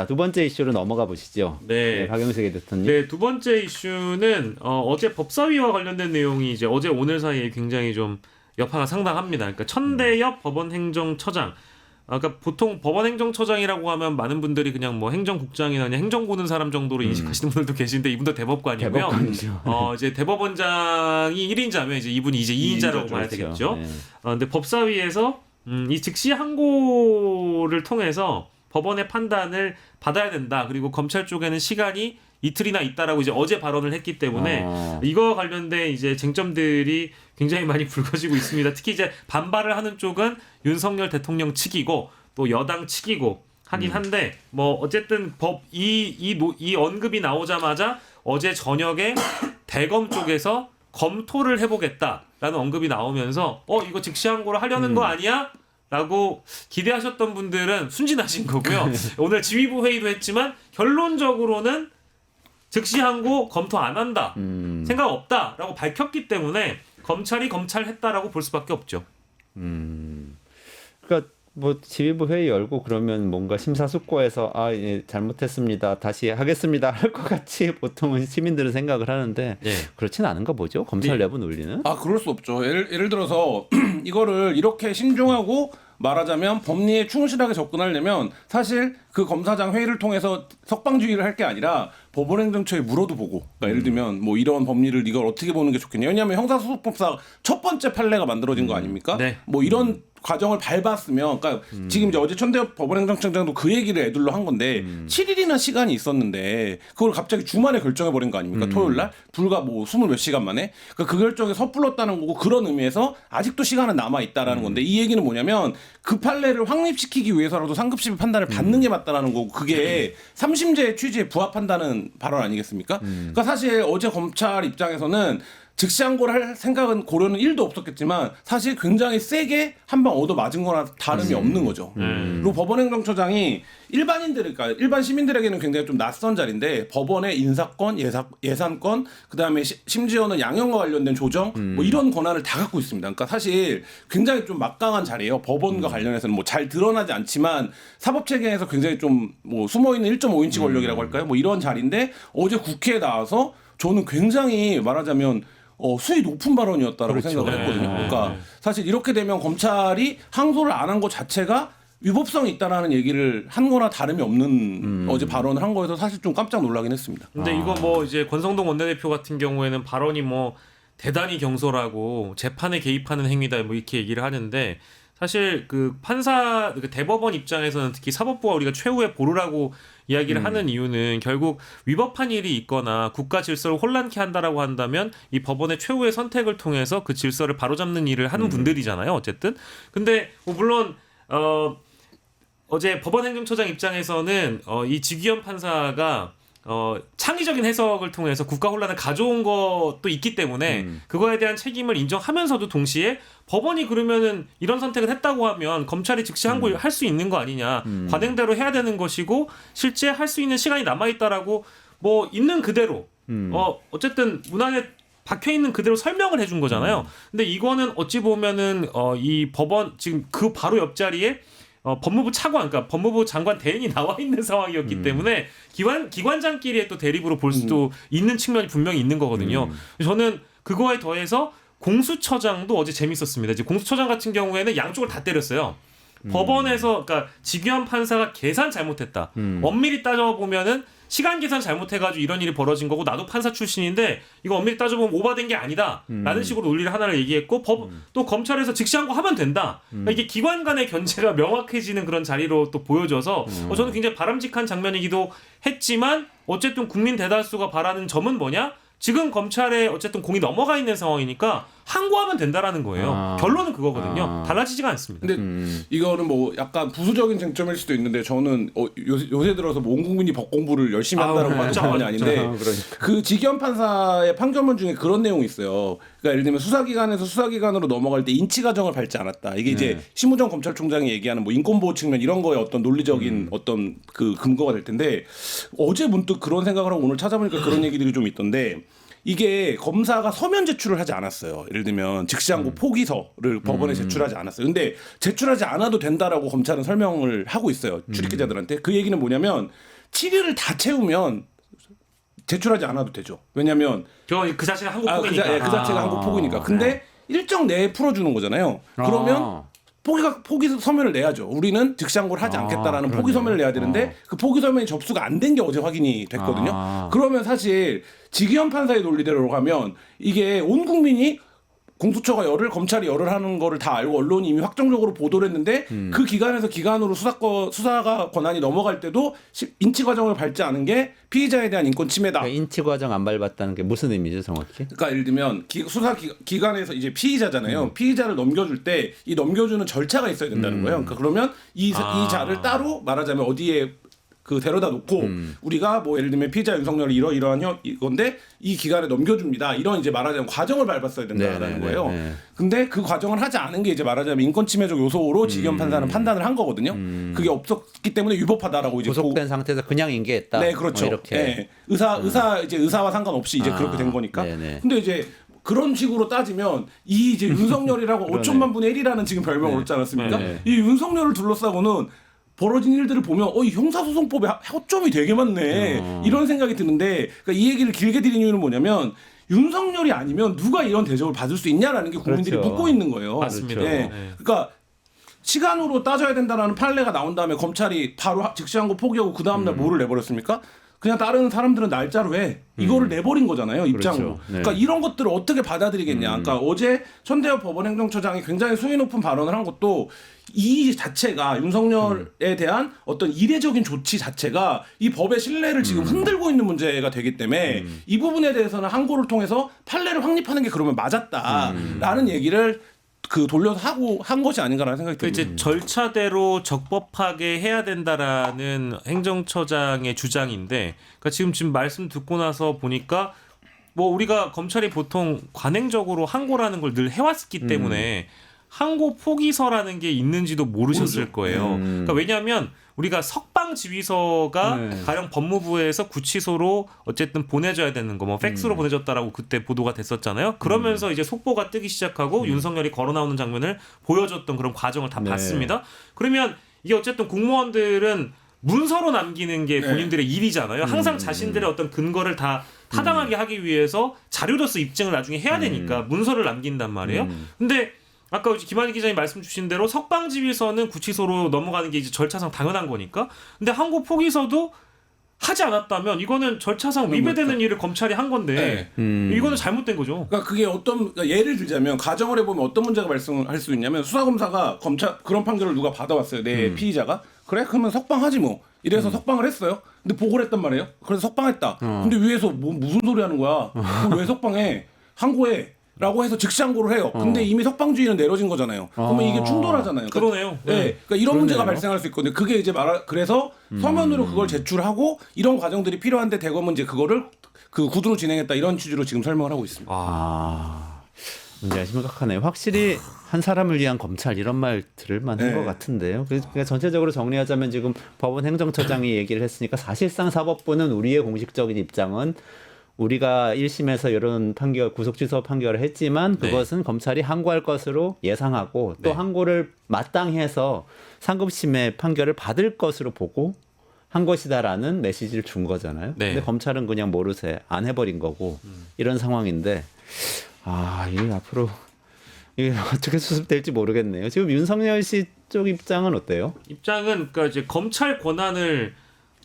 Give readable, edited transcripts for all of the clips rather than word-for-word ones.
두 번째 이슈로 넘어가 보시죠. 네. 박영석 에디터님. 네, 두 번째 이슈는 어제 법사위와 관련된 내용이 이제 어제 오늘 사이에 굉장히 좀 여파가 상당합니다. 그러니까 천대엽 법원행정처장. 그러니까 보통 법원행정처장이라고 하면 많은 분들이 그냥 뭐 행정국장이나 그냥 행정 보는 사람 정도로 인식하시는 분들도 계신데 이분도 대법관이고요. 대법관이죠. 이제 대법원장이 1인자면 이제 이분이 이제 2인자라고 봐야 되겠죠. 네. 근데 법사위에서 이 즉시 항고를 통해서 법원의 판단을 받아야 된다. 그리고 검찰 쪽에는 시간이 이틀이나 있다라고 이제 어제 발언을 했기 때문에 이거와 관련된 이제 쟁점들이 굉장히 많이 불거지고 있습니다. 특히 이제 반발을 하는 쪽은 윤석열 대통령 측이고 또 여당 측이고 하긴 한데 뭐 어쨌든 이 언급이 나오자마자 어제 저녁에 대검 쪽에서 검토를 해보겠다라는 언급이 나오면서 이거 즉시 항고를 하려는 거 아니야? 라고 기대하셨던 분들은 순진하신 거고요. 오늘 지휘부 회의도 했지만 결론적으로는 즉시 항고 검토 안 한다. 생각 없다라고 밝혔기 때문에 검찰이 검찰했다라고 볼 수밖에 없죠. 그러니까 뭐 지휘부 회의 열고 그러면 뭔가 심사숙고해서 예, 잘못했습니다. 다시 하겠습니다. 할 것 같이 보통은 시민들은 생각을 하는데 네. 그렇진 않은가 보죠. 검찰 내부 논리는. 그럴 수 없죠. 예를 들어서 이거를 이렇게 신중하고 말하자면 법리에 충실하게 접근하려면 사실 그 검사장 회의를 통해서 석방주의를 할 게 아니라 법원행정처에 물어도 보고 그러니까 예를 들면 뭐 이런 법리를 이걸 어떻게 보는 게 좋겠냐. 왜냐하면 형사소송법상 첫 번째 판례가 만들어진 거 아닙니까? 네. 뭐 이런 과정을 밟았으면 그러니까 지금 이제 어제 천대엽 법원행정처장도 그 얘기를 애들로 한 건데 7일이나 시간이 있었는데 그걸 갑자기 주말에 결정해버린 거 아닙니까? 토요일 날 불과 뭐 20몇 시간 만에 그러니까 그 결정에 섣불렀다는 거고 그런 의미에서 아직도 시간은 남아있다라는 건데 이 얘기는 뭐냐면 그 판례를 확립시키기 위해서라도 상급심의 판단을 받는 게 맞다라는 거고 그게 3심제의 취지에 부합한다는 발언 아니겠습니까? 그러니까 사실 어제 검찰 입장에서는 즉시 항고를 할 생각은 고려는 1도 없었겠지만 사실 굉장히 세게 한 방 얻어 맞은 거나 다름이 없는 거죠. 그리고 법원행정처장이 그러니까 일반 시민들에게는 굉장히 좀 낯선 자리인데 법원의 인사권, 예산권, 그다음에 심지어는 양형과 관련된 조정 뭐 이런 권한을 다 갖고 있습니다. 그러니까 사실 굉장히 좀 막강한 자리예요. 법원과 관련해서는 뭐 잘 드러나지 않지만 사법체계에서 굉장히 좀 뭐 숨어있는 1.5인치 권력이라고 할까요? 뭐 이런 자리인데 어제 국회에 나와서 저는 굉장히 말하자면 수위 높은 발언이었다라고 그렇죠. 생각을 했거든요. 네. 그러니까 사실 이렇게 되면 검찰이 항소를 안 한 것 자체가 위법성이 있다라는 얘기를 한 거나 다름이 없는 어제 발언을 한 거에서 사실 좀 깜짝 놀라긴 했습니다. 근데 이거 뭐 이제 권성동 원내대표 같은 경우에는 발언이 뭐 대단히 경솔하고 재판에 개입하는 행위다 뭐 이렇게 얘기를 하는데 사실 그 판사 그 대법원 입장에서는 특히 사법부가 우리가 최후의 보루라고 이야기를 하는 이유는 결국 위법한 일이 있거나 국가 질서를 혼란케 한다라고 한다면 이 법원의 최후의 선택을 통해서 그 질서를 바로잡는 일을 하는 분들이잖아요. 어쨌든 근데 뭐 물론 어제 법원행정처장 입장에서는 이 지귀현 판사가 창의적인 해석을 통해서 국가 혼란을 가져온 것도 있기 때문에 그거에 대한 책임을 인정하면서도 동시에 법원이 그러면은 이런 선택을 했다고 하면 검찰이 즉시 항고를 할 수 있는 거 아니냐. 관행대로 해야 되는 것이고 실제 할 수 있는 시간이 남아있다라고 뭐 있는 그대로 어쨌든 문안에 박혀 있는 그대로 설명을 해준 거잖아요. 근데 이거는 어찌 보면은 이 법원 지금 그 바로 옆자리에 법무부 차관, 그러니까 법무부 장관 대행이 나와 있는 상황이었기 때문에 기관장끼리의 또 대립으로 볼 수도 있는 측면이 분명히 있는 거거든요. 저는 그거에 더해서 공수처장도 어제 재밌었습니다. 이제 공수처장 같은 경우에는 양쪽을 다 때렸어요. 법원에서 그러니까 지귀현 판사가 계산 잘못했다. 엄밀히 따져보면은 시간 계산 잘못해가지고 이런 일이 벌어진 거고 나도 판사 출신인데 이거 엄밀히 따져보면 오바된 게 아니다 라는 식으로 논리를 하나를 얘기했고 또 검찰에서 즉시 항고 하면 된다. 그러니까 이게 기관 간의 견제가 명확해지는 그런 자리로 또 보여져서 저는 굉장히 바람직한 장면이기도 했지만 어쨌든 국민 대다수가 바라는 점은 뭐냐? 지금 검찰에 어쨌든 공이 넘어가 있는 상황이니까 항고하면 된다라는 거예요. 결론은 그거거든요. 달라지지가 않습니다. 근데 이거는 뭐 약간 부수적인 쟁점일 수도 있는데 저는 요새 들어서 뭐 온 국민이 법 공부를 열심히 한다는 말은 상관이 아닌데 그러니까. 그 지기현 판사의 판결문 중에 그런 내용이 있어요. 그러니까 예를 들면 수사기관에서 수사기관으로 넘어갈 때 인치 과정을 밟지 않았다. 이게 이제 심우정 검찰총장이 얘기하는 뭐 인권보호 측면 이런 거에 어떤 논리적인 어떤 그 근거가 될 텐데 어제 문득 그런 생각을 하고 오늘 찾아보니까 그런 얘기들이 좀 있던데 이게 검사가 서면 제출을 하지 않았어요. 예를 들면 즉시항고 포기서를 법원에 제출하지 않았어요. 근데 제출하지 않아도 된다라고 검찰은 설명을 하고 있어요. 출입기자들한테. 그 얘기는 뭐냐면 7일을 다 채우면 제출하지 않아도 되죠. 왜냐하면 그 자체가 한국 폭이니까. 그 자체가 한국 폭이니까. 근데 일정 내에 풀어주는 거잖아요. 그러면 포기 서면을 내야죠. 우리는 즉시항고를 하지 않겠다라는 포기 서면을 내야 되는데 그 포기 서면이 접수가 안 된 게 어제 확인이 됐거든요. 그러면 사실 지기현 판사의 논리대로 가면 이게 온 국민이 공수처가 열을 검찰이 열을 하는 거를 다 알고 언론이 이미 확정적으로 보도를 했는데 그 기간에서 기간으로 수사가 권한이 넘어갈 때도 인치 과정을 밟지 않은 게 피의자에 대한 인권 침해다. 그러니까 인치 과정 안 밟았다는 게 무슨 의미죠, 정확히? 그러니까 예를 들면 수사 기관에서 이제 피의자잖아요. 피의자를 넘겨줄 때 이 넘겨주는 절차가 있어야 된다는 거예요. 그러니까 그러면 이 자를 따로 말하자면 어디에 그 데려다 놓고 우리가 뭐 예를 들면 피의자 윤석열이 이러이러한 이건데 이 기간에 넘겨줍니다. 이런 이제 말하자면 과정을 밟았어야 된다는 거예요. 근데 그 과정을 하지 않은 게 이제 말하자면 인권 침해적 요소로 지기현 판사는 판단을 한 거거든요. 그게 없었기 때문에 위법하다라고 이제 구속된 상태에서 그냥 인계했다. 네, 그렇죠. 뭐 이렇게. 네. 의사와 상관없이 이제 그렇게 된 거니까. 네네. 근데 이제 그런 식으로 따지면 이 이제 윤석열이라고 5천만 분의 1이라는 지금 별명을 얻지 않았습니까? 이 윤석열을 둘러싸고는 벌어진 일들을 보면 이 형사소송법에 허점이 되게 많네 이런 생각이 드는데 그러니까 이 얘기를 길게 드린 이유는 뭐냐면 윤석열이 아니면 누가 이런 대접을 받을 수 있냐라는 게 국민들이 그렇죠. 묻고 있는 거예요. 맞습니다. 네. 그러니까 시간으로 따져야 된다라는 판례가 나온 다음에 검찰이 바로 즉시항고 포기하고 그 다음날 뭐를 내버렸습니까? 그냥 다른 사람들은 날짜로 해. 이거를 내버린 거잖아요. 입장으로. 그렇죠. 네. 그러니까 이런 것들을 어떻게 받아들이겠냐. 그러니까 어제 천대엽 법원행정처장이 굉장히 수위 높은 발언을 한 것도 이 자체가 윤석열에 대한 어떤 이례적인 조치 자체가 이 법의 신뢰를 지금 흔들고 있는 문제가 되기 때문에 이 부분에 대해서는 항고를 통해서 판례를 확립하는 게 그러면 맞았다라는 얘기를 돌려서 한 것이 아닌가라는 생각이 듭니다. 이제 절차대로 적법하게 해야 된다라는 행정처장의 주장인데, 그러니까 지금 말씀 듣고 나서 보니까 뭐 우리가 검찰이 보통 관행적으로 항고라는 걸 늘 해왔기 때문에 항고 포기서라는 게 있는지도 모르셨을 거예요. 그러니까 왜냐하면 우리가 석방 지휘서가 가령 법무부에서 구치소로 어쨌든 보내줘야 되는 거, 뭐 팩스로 보내줬다라고 그때 보도가 됐었잖아요. 그러면서 이제 속보가 뜨기 시작하고 윤석열이 걸어 나오는 장면을 보여줬던 그런 과정을 다 봤습니다. 그러면 이게 어쨌든 공무원들은 문서로 남기는 게 본인들의 일이잖아요. 항상 자신들의 어떤 근거를 다 타당하게 하기 위해서 자료로서 입증을 나중에 해야 되니까 문서를 남긴단 말이에요. 근데 아까 김한희 기자님 말씀 주신 대로 석방지휘서는 구치소로 넘어가는 게 이제 절차상 당연한 거니까. 근데 항고 포기서도 하지 않았다면 이거는 절차상 위배되는 일을 검찰이 한 건데 이거는 잘못된 거죠. 그러니까 그게 그러니까 예를 들자면 가정을 해보면 어떤 문제가 발생할 수 있냐면 수사검사가 검찰 그런 판결을 누가 받아왔어요. 내 피의자가 그래 그러면 석방하지 뭐 이래서 석방을 했어요. 근데 보고를 했단 말이에요. 그래서 석방했다. 근데 위에서 무슨 소리 하는 거야? 그걸 왜 석방해? 항고해. 라고 해서 즉시항고를 해요. 근데 이미 석방주의는 내려진 거잖아요. 그러면 이게 충돌하잖아요. 그러네요. 네. 그러니까 이런 문제가 발생할 수 있거든요. 그게 이제 그래서 서면으로 그걸 제출하고 이런 과정들이 필요한데 대검은 이제 그거를 그 구두로 진행했다 이런 취지로 지금 설명을 하고 있습니다. 문제가 심각하네요. 확실히 한 사람을 위한 검찰 이런 말 들을 만한 것 같은데요. 그러니까 전체적으로 정리하자면 지금 법원 행정처장이 얘기를 했으니까 사실상 사법부는 우리의 공식적인 입장은 우리가 1심에서 이런 판결, 구속 취소 판결을 했지만 그것은 검찰이 항고할 것으로 예상하고 또 항고를 마땅히 해서 상급심의 판결을 받을 것으로 보고 한 것이다라는 메시지를 준 거잖아요. 근데 검찰은 그냥 모르쇠 안 해버린 거고 이런 상황인데 이게 앞으로 이게 어떻게 수습될지 모르겠네요. 지금 윤석열 씨 쪽 입장은 어때요? 입장은 그러니까 이제 검찰 권한을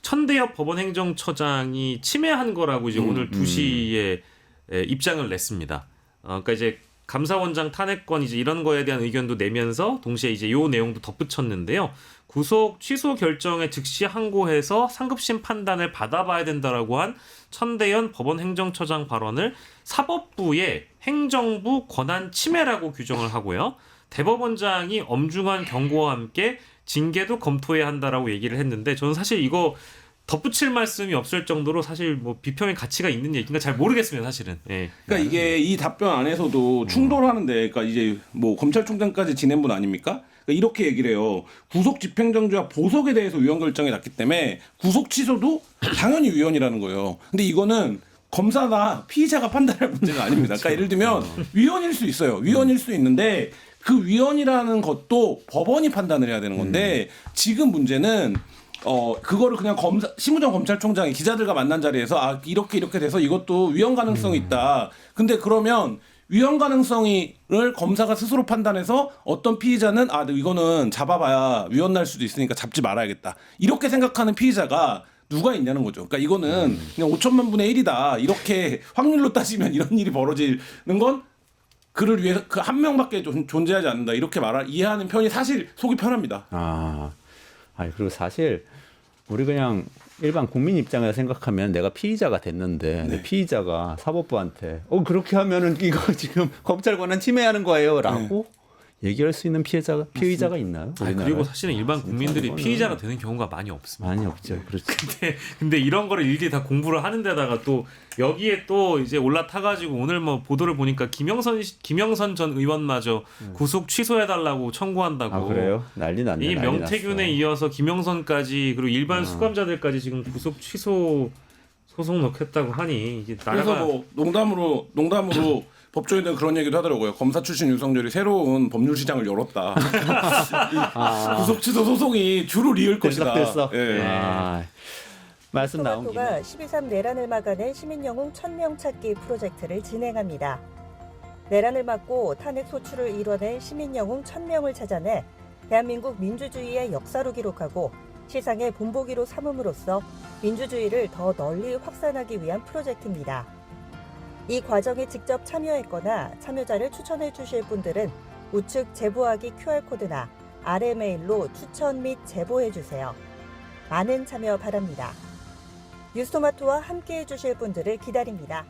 천대엽 법원행정처장이 침해한 거라고 이제 오늘 2시에 입장을 냈습니다. 그러니까 이제 감사원장 탄핵권 이제 이런 거에 대한 의견도 내면서 동시에 이제 요 내용도 덧붙였는데요. 구속 취소 결정에 즉시 항고해서 상급심 판단을 받아봐야 된다라고 한 천대연 법원행정처장 발언을 사법부의 행정부 권한 침해라고 규정을 하고요. 대법원장이 엄중한 경고와 함께 징계도 검토해야 한다라고 얘기를 했는데 저는 사실 이거 덧붙일 말씀이 없을 정도로 사실 뭐 비평의 가치가 있는 얘기인가 잘 모르겠습니다 사실은. 그러니까 이게 이 답변 안에서도 충돌하는데, 그러니까 이제 뭐 검찰총장까지 지낸 분 아닙니까? 그러니까 이렇게 얘기를 해요. 구속 집행정지와 보석에 대해서 위헌 결정이 났기 때문에 구속 취소도 당연히 위헌이라는 거예요. 근데 이거는 검사나 피의자가 판단할 문제가 아닙니다. 그러니까 예를 들면 위헌일 수 있어요. 위헌일 수 있는데 그 위헌이라는 것도 법원이 판단을 해야 되는 건데 지금 문제는 그거를 그냥 심우정 검찰총장이 기자들과 만난 자리에서 아 이렇게 돼서 이것도 위헌 가능성이 있다. 근데 그러면 위헌 가능성을 검사가 스스로 판단해서 어떤 피의자는 아 이거는 잡아봐야 위헌 날 수도 있으니까 잡지 말아야겠다. 이렇게 생각하는 피의자가 누가 있냐는 거죠. 그러니까 이거는 그냥 5천만 분의 1이다. 이렇게 확률로 따지면 이런 일이 벌어지는 건 그를 위해서 그 한 명밖에 존재하지 않는다. 이렇게 이해하는 편이 사실 속이 편합니다. 그리고 사실 우리 그냥 일반 국민 입장에서 생각하면 내가 피의자가 됐는데 내 피의자가 사법부한테 그렇게 하면은 이거 지금 검찰 권한 침해하는 거예요라고 얘기할 수 있는 피의자가 있나요? 그리고 사실은 일반 국민들이 피의자가 되는 경우가 많이 없습니다. 많이 없죠. 그렇죠. 근데 이런 거를 일일이 다 공부를 하는 데다가 또 여기에 또 이제 올라타가지고 오늘 뭐 보도를 보니까 김영선 전 의원마저 구속 취소해달라고 청구한다고. 그래요? 난리 났네. 이 명태균에 이어서 김영선까지 그리고 일반 수감자들까지 지금 구속 취소 소송 넣겠다고 하니 이게 그래서 뭐 농담으로 법조인들은 그런 얘기도 하더라고요. 검사 출신 윤석열이 새로운 법률 시장을 열었다. 구속 취소 소송이 주로 이을 것이다. 말씀 나온 김에 토마토가 12.3 내란을 막아낸 시민영웅 1000명 찾기 프로젝트를 진행합니다. 내란을 막고 탄핵 소추를 이뤄낸 시민영웅 1000명을 찾아내 대한민국 민주주의의 역사로 기록하고 시상의 본보기로 삼음으로써 민주주의를 더 널리 확산하기 위한 프로젝트입니다. 이 과정에 직접 참여했거나 참여자를 추천해 주실 분들은 우측 제보하기 QR코드나 아래 메일로 추천 및 제보해 주세요. 많은 참여 바랍니다. 뉴스토마토와 함께해 주실 분들을 기다립니다.